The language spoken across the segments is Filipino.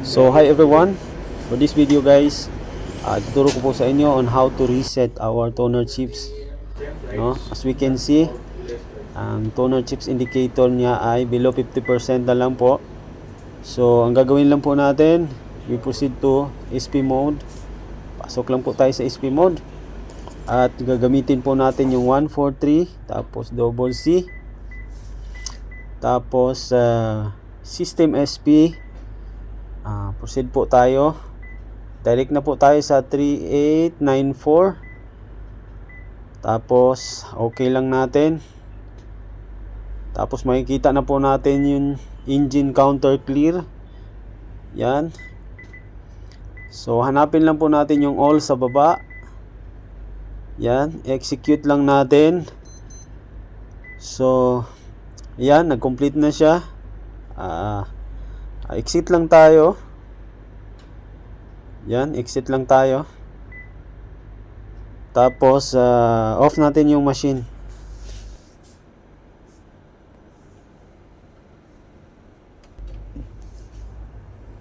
So hi everyone, for this video guys, tuturo ko po sa inyo on how to reset our toner chips, no? As we can see, ang toner chips indicator niya ay below 50% na lang po. So ang gagawin lang po natin, we proceed to SP mode. Pasok lang po tayo sa SP mode at gagamitin po natin yung 143 tapos double C tapos system SP. Proceed po tayo. Direct na po tayo sa 3894. Tapos okay lang natin. Tapos makikita na po natin yung engine counter clear. Yan. So hanapin lang po natin yung all sa baba. Yan, execute lang natin. So yan, nag-complete na siya. Exit lang tayo. Yan, exit lang tayo. Tapos off natin yung machine.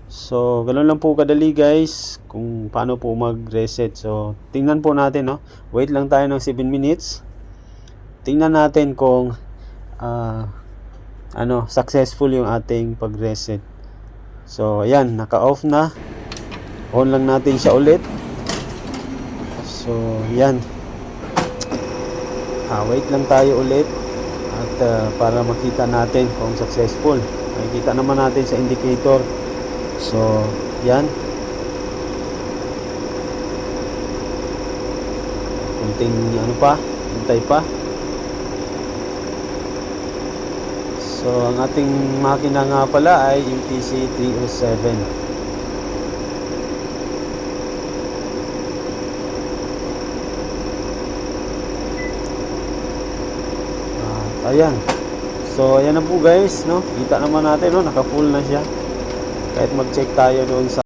So ganoon lang po kadali guys kung paano po mag-reset. So tingnan po natin, no. Wait lang tayo ng 7 minutes. Tingnan natin kung successful yung ating pag-reset. So ayan, naka-off na. On lang natin siya ulit. So yan. Wait lang tayo ulit at para makita natin kung successful. Makikita naman natin sa indicator. So yan. Kunting hintay pa. So ang ating makina nga pala ay yung PC307. Ayan. So ayan na po guys, no. Kita naman natin, no, naka-full na siya. Kahit mag-check tayo doon sa